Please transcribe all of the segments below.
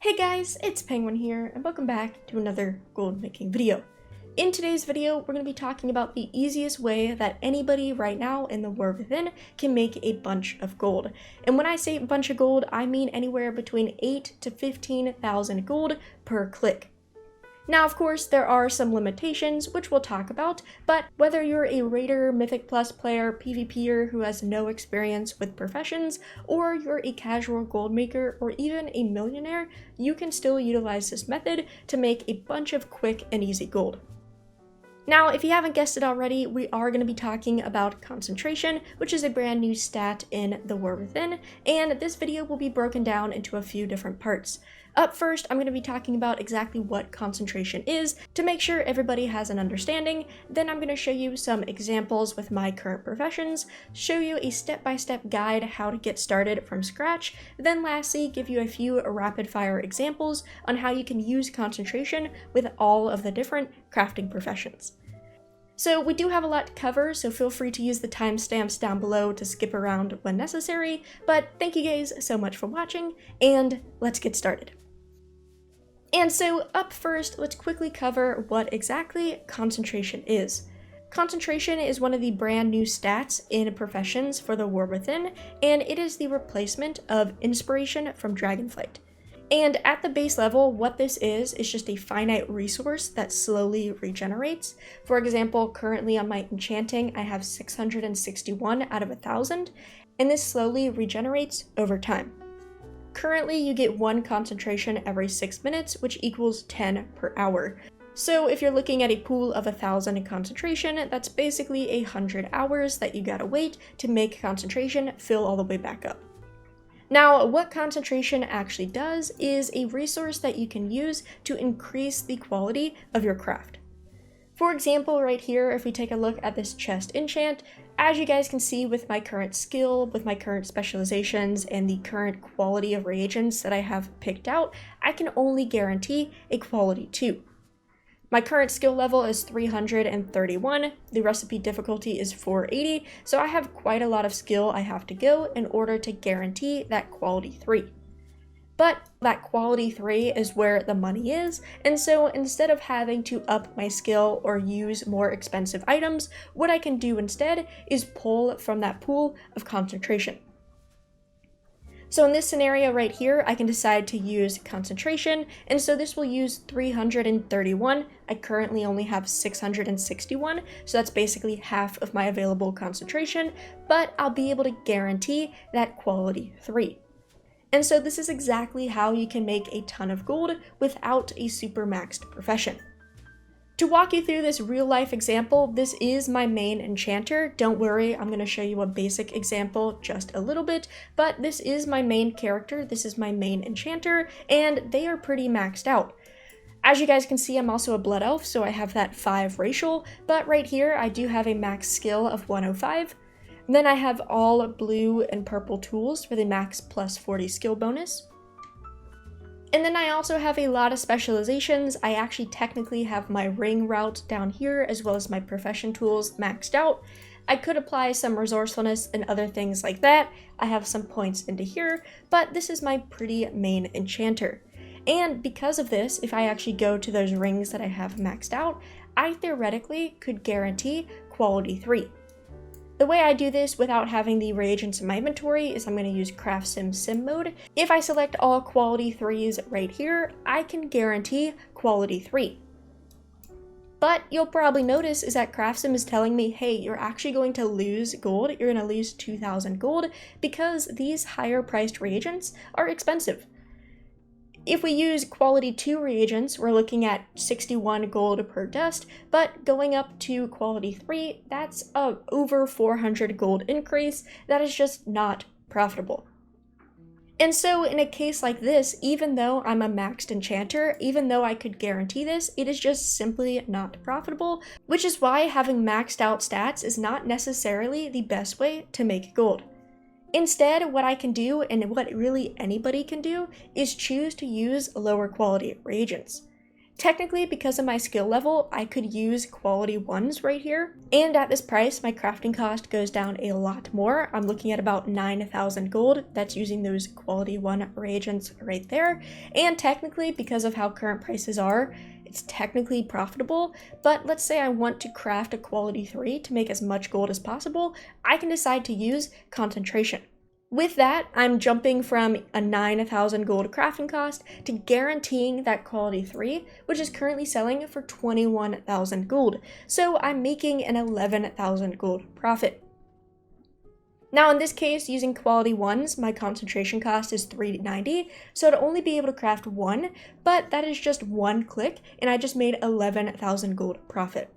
Hey guys, it's Penguin here, and welcome back to another gold making video. In today's video, we're going to be talking about the easiest way that anybody right now in the War Within can make a bunch of gold. And when I say bunch of gold, I mean anywhere between 8 to 15,000 gold per click. Now, of course, there are some limitations, which we'll talk about, but whether you're a Raider, Mythic Plus player, PvPer who has no experience with professions, or you're a casual gold maker, or even a millionaire, you can still utilize this method to make a bunch of quick and easy gold. Now, if you haven't guessed it already, we are going to be talking about concentration, which is a brand new stat in the War Within, and this video will be broken down into a few different parts. Up first, I'm going to be talking about exactly what concentration is to make sure everybody has an understanding. Then I'm going to show you some examples with my current professions, show you a step-by-step guide how to get started from scratch, then lastly give you a few rapid-fire examples on how you can use concentration with all of the different crafting professions. So we do have a lot to cover, so feel free to use the timestamps down below to skip around when necessary, but thank you guys so much for watching, and let's get started. And so up first, let's quickly cover what exactly concentration is. Concentration is one of the brand new stats in professions for the War Within, and it is the replacement of inspiration from Dragonflight. And at the base level, what this is just a finite resource that slowly regenerates. For example, currently on my enchanting, I have 661 out of 1,000, and this slowly regenerates over time. Currently, you get 1 concentration every 6 minutes, which equals 10 per hour. So if you're looking at a pool of 1,000 in concentration, that's basically 100 hours that you gotta wait to make concentration fill all the way back up. Now, what concentration actually does is a resource that you can use to increase the quality of your craft. For example, right here, if we take a look at this chest enchant, as you guys can see with my current skill, with my current specializations, and the current quality of reagents that I have picked out, I can only guarantee a quality 2. My current skill level is 331, the recipe difficulty is 480, so I have quite a lot of skill I have to go in order to guarantee that quality 3. But that quality 3 is where the money is, and so instead of having to up my skill or use more expensive items, what I can do instead is pull from that pool of concentration. So in this scenario right here, I can decide to use concentration, and so this will use 331. I currently only have 661, so that's basically half of my available concentration, but I'll be able to guarantee that quality 3. And so this is exactly how you can make a ton of gold without a super maxed profession. To walk you through this real life example, this is my main enchanter. Don't worry, I'm going to show you a basic example just a little bit, but this is my main character, this is my main enchanter, and they are pretty maxed out. As you guys can see, I'm also a blood elf, so I have that 5 racial, but right here I do have a max skill of 105. Then I have all blue and purple tools for the max plus 40 skill bonus. And then I also have a lot of specializations. I actually technically have my ring route down here as well as my profession tools maxed out. I could apply some resourcefulness and other things like that. I have some points into here, but this is my pretty main enchanter. And because of this, if I actually go to those rings that I have maxed out, I theoretically could guarantee quality 3. The way I do this without having the reagents in my inventory is I'm going to use Craft Sim mode. If I select all quality 3s right here, I can guarantee quality 3. But you'll probably notice is that Craft Sim is telling me, hey, you're actually going to lose gold, you're going to lose 2,000 gold because these higher priced reagents are expensive. If we use quality 2 reagents, we're looking at 61 gold per dust, but going up to quality 3, that's a over 400 gold increase. That is just not profitable. And so in a case like this, even though I'm a maxed enchanter, even though I could guarantee this, it is just simply not profitable, which is why having maxed out stats is not necessarily the best way to make gold. Instead, what I can do, and what really anybody can do, is choose to use lower quality reagents. Technically, because of my skill level, I could use quality 1s right here. And at this price, my crafting cost goes down a lot more. I'm looking at about 9,000 gold. That's using those quality 1 reagents right there. And technically, because of how current prices are, it's technically profitable. But let's say I want to craft a quality 3 to make as much gold as possible, I can decide to use concentration. With that, I'm jumping from a 9,000 gold crafting cost to guaranteeing that quality 3, which is currently selling for 21,000 gold. So I'm making an 11,000 gold profit. Now in this case, using quality 1s, my concentration cost is 390, so I'd only be able to craft 1, but that is just 1 click, and I just made 11,000 gold profit.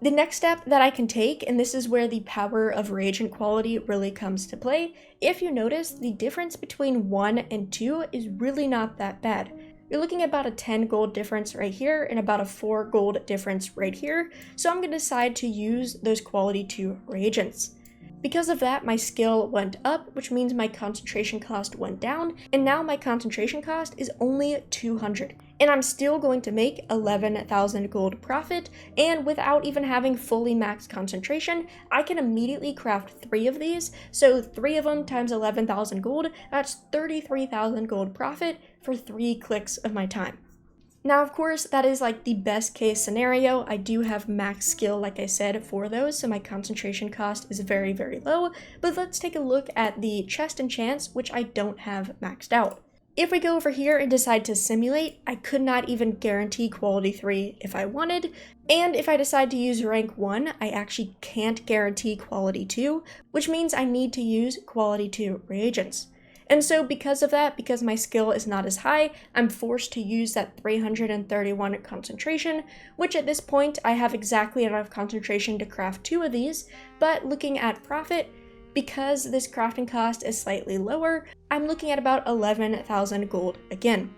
The next step that I can take, and this is where the power of reagent quality really comes to play, if you notice, the difference between 1 and 2 is really not that bad. You're looking at about a 10 gold difference right here and about a 4 gold difference right here, so I'm going to decide to use those quality 2 reagents. Because of that, my skill went up, which means my concentration cost went down, and now my concentration cost is only 200. And I'm still going to make 11,000 gold profit, and without even having fully maxed concentration, I can immediately craft 3 of these, so 3 of them times 11,000 gold, that's 33,000 gold profit for 3 clicks of my time. Now, of course, that is like the best case scenario. I do have max skill, like I said, for those, so my concentration cost is very, very low. But let's take a look at the chest enchants, which I don't have maxed out. If we go over here and decide to simulate, I could not even guarantee quality 3 if I wanted. And if I decide to use rank 1, I actually can't guarantee quality 2, which means I need to use quality 2 reagents. And so because of that, because my skill is not as high, I'm forced to use that 331 concentration, which at this point I have exactly enough concentration to craft 2 of these, but looking at profit, because this crafting cost is slightly lower, I'm looking at about 11,000 gold again.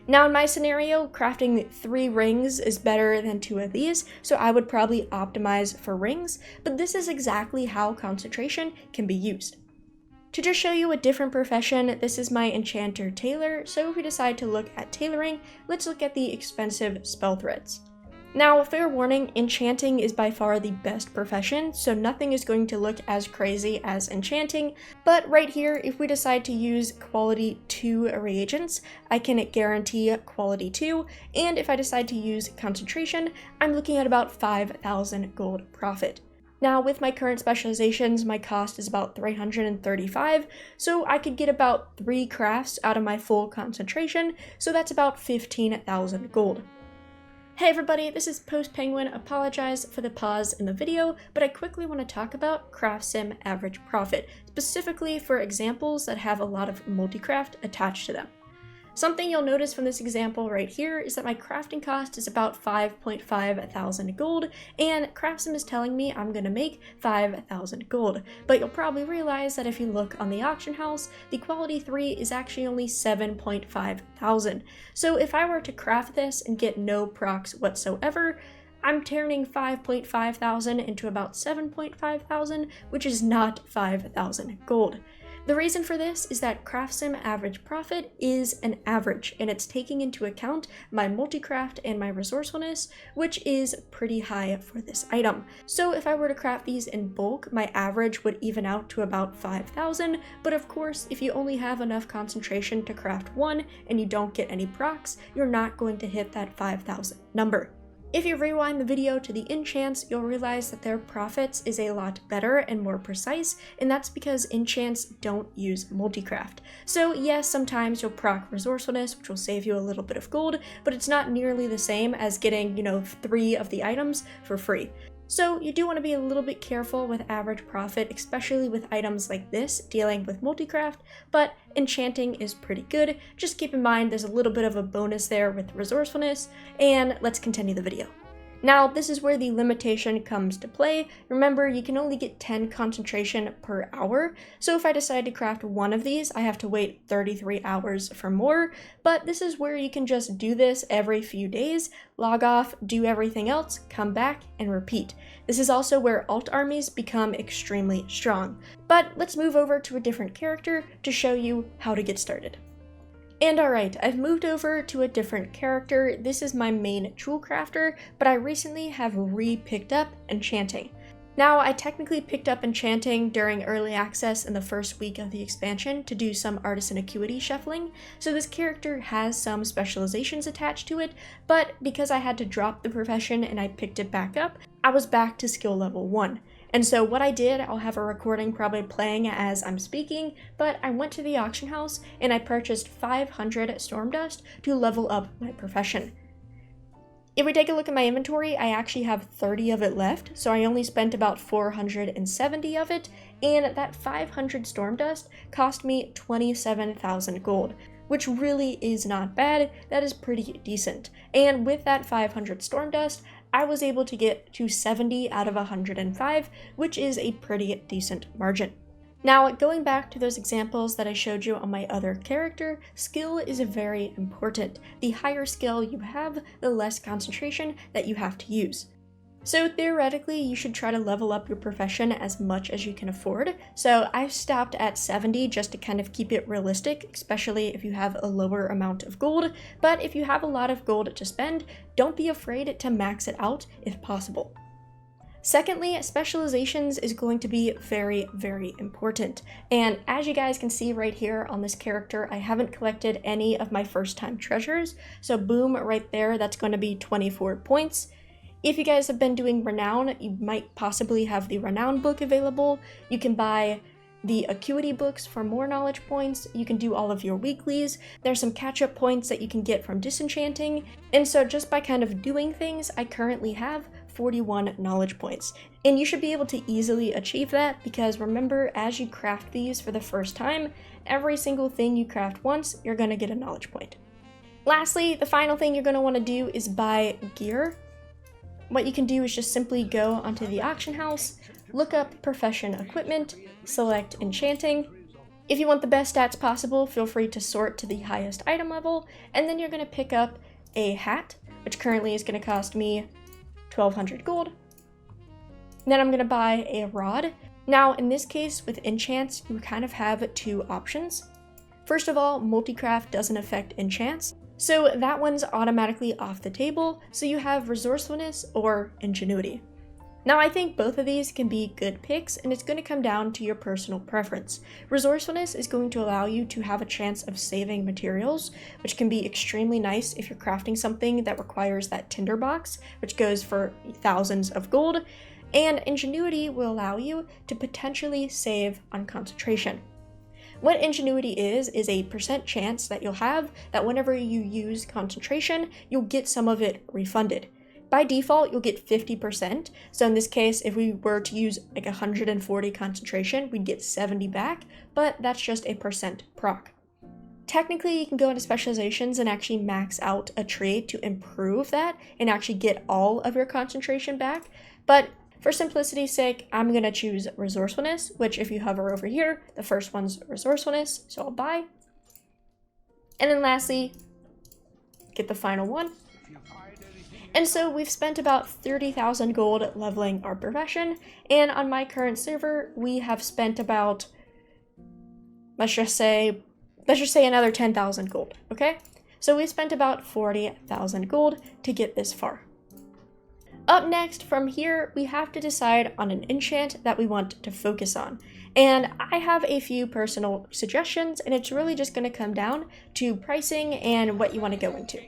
Now in my scenario, crafting 3 rings is better than 2 of these, so I would probably optimize for rings, but this is exactly how concentration can be used. To just show you a different profession, this is my enchanter tailor, so if we decide to look at tailoring, let's look at the expensive spell threads. Now, fair warning, enchanting is by far the best profession, so nothing is going to look as crazy as enchanting, but right here, if we decide to use quality 2 reagents, I can guarantee quality 2, and if I decide to use concentration, I'm looking at about 5,000 gold profit. Now, with my current specializations, my cost is about 335, so I could get about 3 crafts out of my full concentration, so that's about 15,000 gold. Hey everybody, this is Post Penguin. Apologize for the pause in the video, but I quickly want to talk about craft sim average profit, specifically for examples that have a lot of multi-craft attached to them. Something you'll notice from this example right here is that my crafting cost is about 5.5 thousand gold, and CraftSim is telling me I'm gonna make 5,000 gold. But you'll probably realize that if you look on the auction house, the quality 3 is actually only 7.5 thousand. So if I were to craft this and get no procs whatsoever, I'm turning 5.5 thousand into about 7.5 thousand, which is not 5,000 gold. The reason for this is that CraftSim average profit is an average, and it's taking into account my multi-craft and my resourcefulness, which is pretty high for this item. So if I were to craft these in bulk, my average would even out to about 5,000, but of course, if you only have enough concentration to craft 1 and you don't get any procs, you're not going to hit that 5,000 number. If you rewind the video to the enchants, you'll realize that their profits is a lot better and more precise, and that's because enchants don't use multi-craft. So yes, sometimes you'll proc resourcefulness, which will save you a little bit of gold, but it's not nearly the same as getting, 3 of the items for free. So you do want to be a little bit careful with average profit, especially with items like this, dealing with multi-craft, but enchanting is pretty good. Just keep in mind there's a little bit of a bonus there with resourcefulness, and let's continue the video. Now, this is where the limitation comes to play. Remember, you can only get 10 concentration per hour, so if I decide to craft 1 of these, I have to wait 33 hours for more, but this is where you can just do this every few days, log off, do everything else, come back, and repeat. This is also where alt armies become extremely strong. But let's move over to a different character to show you how to get started. And alright, I've moved over to a different character. This is my main jewel crafter, but I recently have re-picked up enchanting. Now, I technically picked up enchanting during early access in the first week of the expansion to do some artisan acuity shuffling, so this character has some specializations attached to it, but because I had to drop the profession and I picked it back up, I was back to skill level 1. And so what I did, I'll have a recording probably playing as I'm speaking, but I went to the auction house and I purchased 500 storm dust to level up my profession. If we take a look at my inventory, I actually have 30 of it left, so I only spent about 470 of it, and that 500 storm dust cost me 27,000 gold, which really is not bad. That is pretty decent. And with that 500 storm dust, I was able to get to 70 out of 105, which is a pretty decent margin. Now, going back to those examples that I showed you on my other character, skill is very important. The higher skill you have, the less concentration that you have to use. So theoretically, you should try to level up your profession as much as you can afford. So I stopped at 70 just to kind of keep it realistic, especially if you have a lower amount of gold. But if you have a lot of gold to spend, don't be afraid to max it out if possible. Secondly, specializations is going to be very, very important. And as you guys can see right here on this character, I haven't collected any of my first time treasures. So boom, right there, that's going to be 24 points. If you guys have been doing Renown, you might possibly have the Renown book available. You can buy the Acuity books for more knowledge points. You can do all of your weeklies. There's some catch-up points that you can get from disenchanting. And so just by kind of doing things, I currently have 41 knowledge points. And you should be able to easily achieve that because remember, as you craft these for the first time, every single thing you craft once, you're going to get a knowledge point. Lastly, the final thing you're going to want to do is buy gear. What you can do is just simply go onto the auction house, look up profession equipment, select enchanting. If you want the best stats possible, feel free to sort to the highest item level, and then you're going to pick up a hat, which currently is going to cost me 1,200 gold. Then I'm going to buy a rod. Now, in this case, with enchants, you kind of have two options. First of all, multicraft doesn't affect enchants, so that one's automatically off the table, so you have resourcefulness or ingenuity. Now, I think both of these can be good picks, and it's going to come down to your personal preference. Resourcefulness is going to allow you to have a chance of saving materials, which can be extremely nice if you're crafting something that requires that tinderbox, which goes for thousands of gold, and ingenuity will allow you to potentially save on concentration. What ingenuity is a % chance that you'll have that whenever you use concentration, you'll get some of it refunded. By default, you'll get 50%. So in this case, if we were to use like 140 concentration, we'd get 70 back, but that's just a % proc. Technically, you can go into specializations and actually max out a trade to improve that and actually get all of your concentration back. But for simplicity's sake, I'm going to choose resourcefulness, which if you hover over here, the first one's resourcefulness, so I'll buy. And then lastly, get the final one. And so we've spent about 30,000 gold leveling our profession, and on my current server, we have spent about, let's just say another 10,000 gold, okay? So we spent about 40,000 gold to get this far. Up next, from here, we have to decide on an enchant that we want to focus on. And I have a few personal suggestions, and it's really just going to come down to pricing and what you want to go into.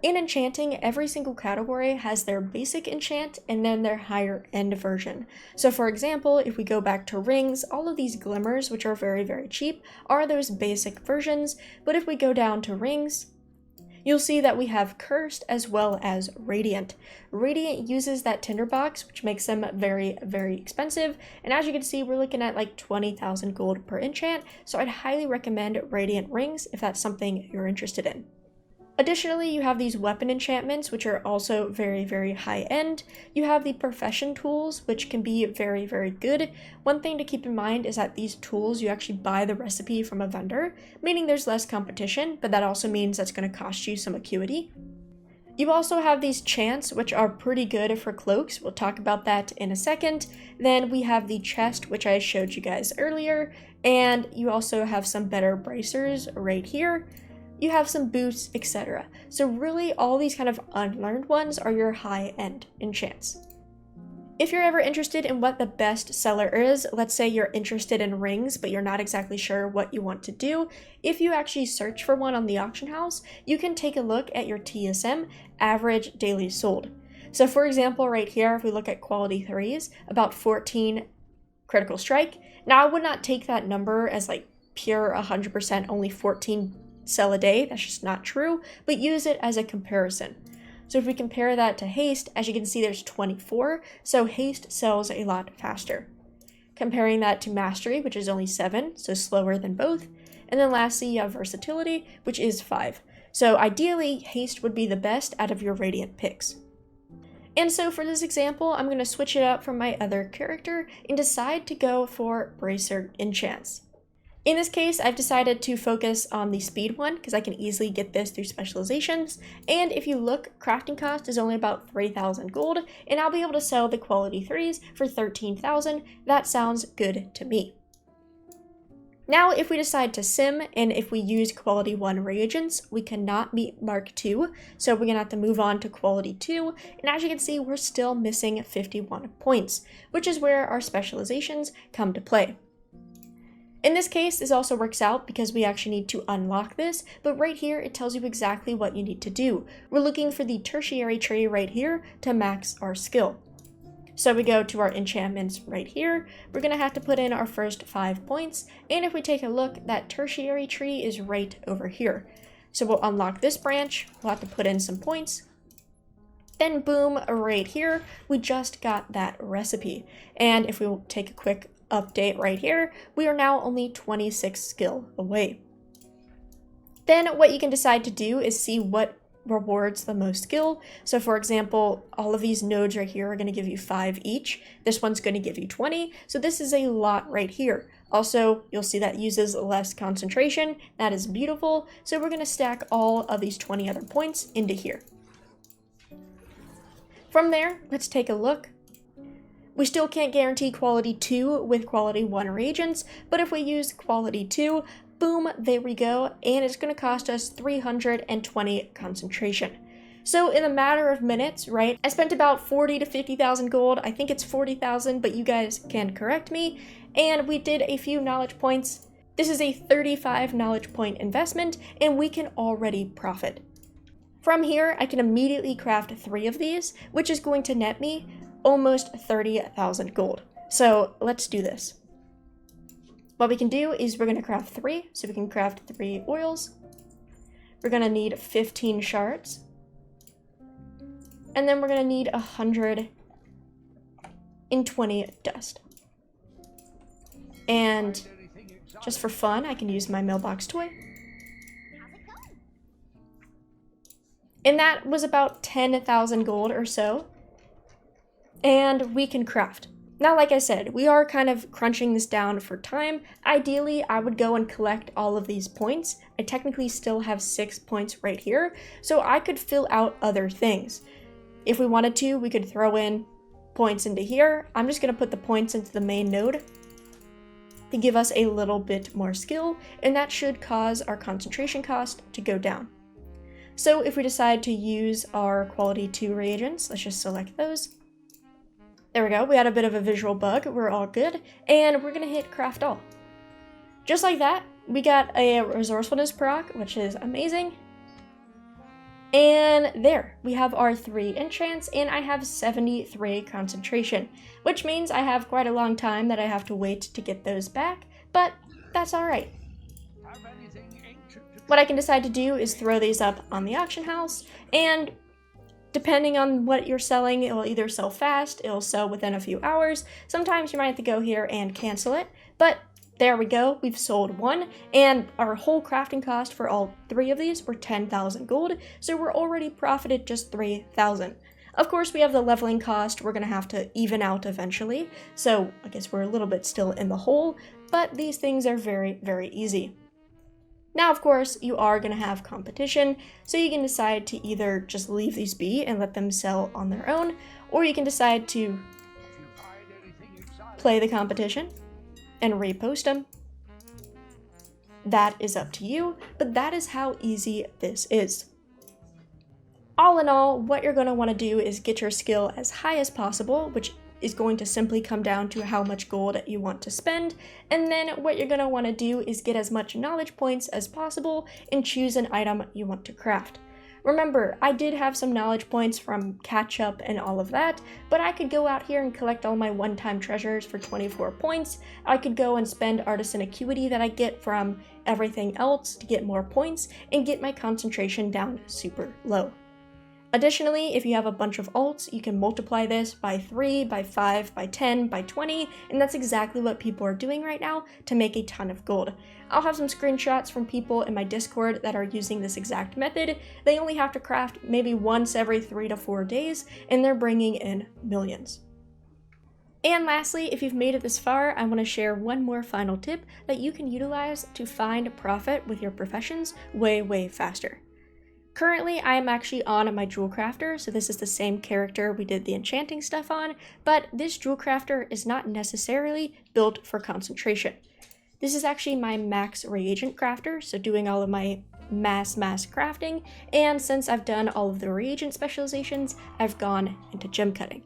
In enchanting, every single category has their basic enchant and then their higher end version. So for example, if we go back to rings, all of these glimmers, which are very, very cheap, are those basic versions. But if we go down to rings, you'll see that we have cursed as well as radiant. Radiant uses that tinderbox, which makes them very, very expensive. And as you can see, we're looking at like 20,000 gold per enchant. So I'd highly recommend radiant rings if that's something you're interested in. Additionally, you have these weapon enchantments, which are also very, very high end. You have the profession tools, which can be very, very good. One thing to keep in mind is that these tools, you actually buy the recipe from a vendor, meaning there's less competition, but that also means that's going to cost you some acuity. You also have these chants, which are pretty good for cloaks. We'll talk about that in a second. Then we have the chest, which I showed you guys earlier. And you also have some better bracers right here. You have some boots, etc. So really all these kind of unlearned ones are your high-end enchants. If you're ever interested in what the best seller is, let's say you're interested in rings, but you're not exactly sure what you want to do, if you actually search for one on the auction house, you can take a look at your TSM, average daily sold. So for example, right here, if we look at quality 3s, about 14 critical strike. Now I would not take that number as like pure 100% only 14 sell a day, that's just not true, but use it as a comparison. So if we compare that to haste, as you can see there's 24, so haste sells a lot faster. Comparing that to mastery, which is only 7, so slower than both. And then lastly, you have versatility, which is 5. So ideally, haste would be the best out of your radiant picks. And so for this example, I'm going to switch it up from my other character and decide to go for bracer enchants. In this case, I've decided to focus on the speed one because I can easily get this through specializations. And if you look, crafting cost is only about 3,000 gold, and I'll be able to sell the quality 3s for 13,000. That sounds good to me. Now, if we decide to sim, and if we use quality 1 reagents, we cannot meet Mark 2, so we're going to have to move on to quality 2, and as you can see, we're still missing 51 points, which is where our specializations come to play. In this case, this also works out because we actually need to unlock this, but right here it tells you exactly what you need to do. We're looking for the tertiary tree right here to max our skill. So we go to our enchantments right here, we're going to have to put in our first 5 points, and if we take a look, that tertiary tree is right over here. So we'll unlock this branch, we'll have to put in some points, then boom, right here, we just got that recipe. And if we will take a quick update right here, we are now only 26 skill away. Then what you can decide to do is see what rewards the most skill. So for example, all of these nodes right here are going to give you 5 each. This one's going to give you 20. So this is a lot right here. Also, you'll see that uses less concentration. That is beautiful. So we're going to stack all of these 20 other points into here. From there, let's take a look. We still can't guarantee quality 2 with quality 1 reagents, but if we use quality 2, boom, there we go, and it's going to cost us 320 concentration. So in a matter of minutes, right, I spent about 40 to 50,000 gold. I think it's 40,000, but you guys can correct me. And we did a few knowledge points. This is a 35 knowledge point investment, and we can already profit. From here, I can immediately craft 3 of these, which is going to net me almost 30,000 gold. So let's do this. What we can do is we're going to craft 3, so we can craft 3 oils. We're going to need 15 shards. And then we're going to need 120 dust. And just for fun, I can use my mailbox toy. And that was about 10,000 gold or so. And we can craft. Now, like I said, we are kind of crunching this down for time. Ideally, I would go and collect all of these points. I technically still have 6 points right here, so I could fill out other things. If we wanted to, we could throw in points into here. I'm just going to put the points into the main node to give us a little bit more skill, and that should cause our concentration cost to go down. So if we decide to use our quality 2 reagents, let's just select those. There we go, we had a bit of a visual bug, we're all good, and we're gonna hit craft all. Just like that, we got a resourcefulness proc, which is amazing. And there, we have our 3 enchants, and I have 73 concentration, which means I have quite a long time that I have to wait to get those back, but that's alright. What I can decide to do is throw these up on the auction house, and depending on what you're selling, it will either sell fast, it'll sell within a few hours. Sometimes you might have to go here and cancel it, but there we go, we've sold 1, and our whole crafting cost for all 3 of these were 10,000 gold, so we're already profited just 3,000. Of course, we have the leveling cost we're going to have to even out eventually, so I guess we're a little bit still in the hole, but these things are very, very easy. Now, of course, you are going to have competition, so you can decide to either just leave these be and let them sell on their own, or you can decide to play the competition and repost them. That is up to you, but that is how easy this is. All in all, what you're going to want to do is get your skill as high as possible, which is going to simply come down to how much gold you want to spend, and then what you're going to want to do is get as much knowledge points as possible and choose an item you want to craft. Remember, I did have some knowledge points from catch up and all of that, but I could go out here and collect all my one-time treasures for 24 points. I could go and spend artisan acuity that I get from everything else to get more points and get my concentration down super low. Additionally, if you have a bunch of alts, you can multiply this by 3, by 5, by 10, by 20, and that's exactly what people are doing right now to make a ton of gold. I'll have some screenshots from people in my Discord that are using this exact method. They only have to craft maybe once every 3 to 4 days, and they're bringing in millions. And lastly, if you've made it this far, I want to share one more final tip that you can utilize to find profit with your professions way faster. Currently, I am actually on my jewel crafter, so this is the same character we did the enchanting stuff on, but this jewel crafter is not necessarily built for concentration. This is actually my max reagent crafter, so doing all of my mass crafting, and since I've done all of the reagent specializations, I've gone into gem cutting.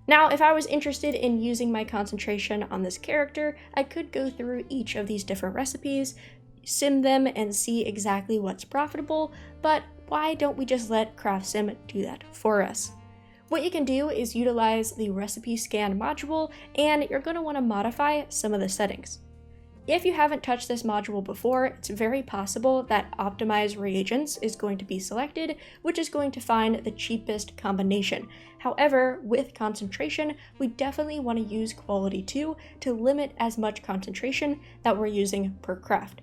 Now, if I was interested in using my concentration on this character, I could go through each of these different recipes, sim them, and see exactly what's profitable, but why don't we just let CraftSim do that for us? What you can do is utilize the recipe scan module, and you're going to want to modify some of the settings. If you haven't touched this module before, it's very possible that Optimize Reagents is going to be selected, which is going to find the cheapest combination. However, with concentration, we definitely want to use Quality 2 to limit as much concentration that we're using per craft.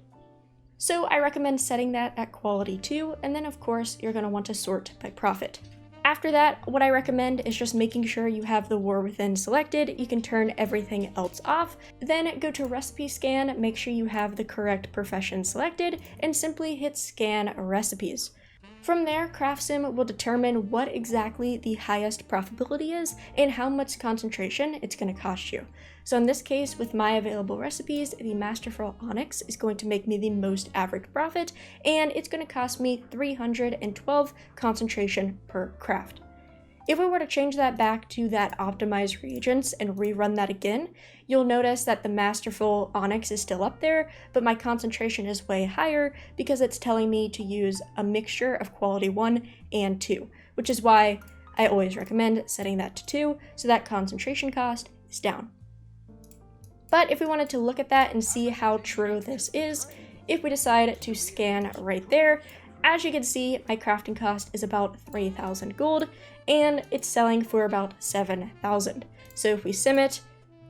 So I recommend setting that at Quality 2, and then of course you're going to want to sort by profit. After that, what I recommend is just making sure you have the War Within selected. You can turn everything else off, then go to Recipe Scan, make sure you have the correct profession selected, and simply hit Scan Recipes. From there, CraftSim will determine what exactly the highest profitability is and how much concentration it's going to cost you. So in this case, with my available recipes, the Masterful Onyx is going to make me the most average profit, and it's going to cost me 312 concentration per craft. If we were to change that back to that optimized reagents and rerun that again, you'll notice that the Masterful Onyx is still up there, but my concentration is way higher because it's telling me to use a mixture of quality 1 and 2, which is why I always recommend setting that to 2 so that concentration cost is down. But if we wanted to look at that and see how true this is, if we decide to scan right there, as you can see, my crafting cost is about 3,000 gold, and it's selling for about 7,000. So if we sim it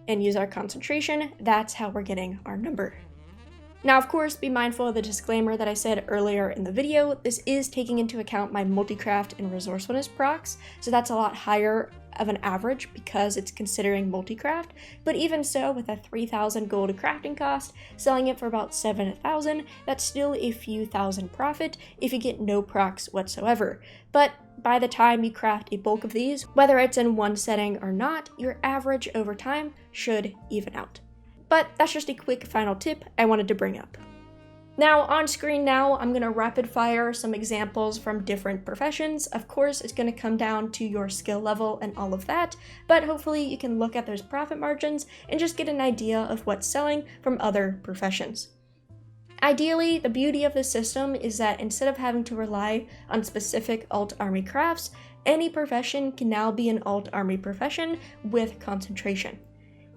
and use our concentration, that's how we're getting our number. Now, of course, be mindful of the disclaimer that I said earlier in the video. This is taking into account my multicraft and resourcefulness procs, so that's a lot higher of an average because it's considering multicraft, but even so, with a 3,000 gold crafting cost, selling it for about 7,000, that's still a few thousand profit if you get no procs whatsoever. But by the time you craft a bulk of these, whether it's in one setting or not, your average over time should even out. But that's just a quick final tip I wanted to bring up. Now, on screen now, I'm going to rapid fire some examples from different professions. Of course, it's going to come down to your skill level and all of that, but hopefully you can look at those profit margins and just get an idea of what's selling from other professions. Ideally, the beauty of this system is that instead of having to rely on specific alt army crafts, any profession can now be an alt army profession with concentration.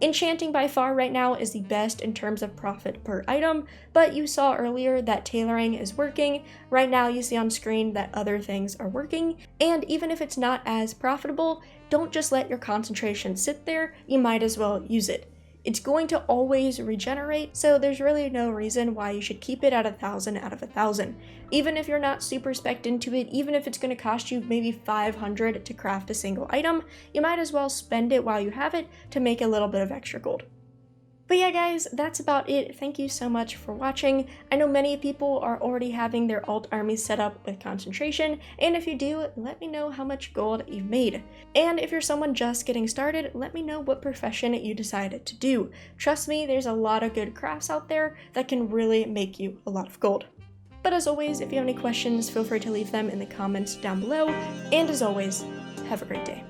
Enchanting by far right now is the best in terms of profit per item, but you saw earlier that tailoring is working. Right now you see on screen that other things are working, and even if it's not as profitable, don't just let your concentration sit there, you might as well use it. It's going to always regenerate, so there's really no reason why you should keep it at 1,000 out of 1,000. Even if you're not super spec'd into it, even if it's going to cost you maybe 500 to craft a single item, you might as well spend it while you have it to make a little bit of extra gold. But yeah guys, that's about it. Thank you so much for watching. I know many people are already having their alt armies set up with concentration, and if you do, let me know how much gold you've made. And if you're someone just getting started, let me know what profession you decided to do. Trust me, there's a lot of good crafts out there that can really make you a lot of gold. But as always, if you have any questions, feel free to leave them in the comments down below, and as always, have a great day.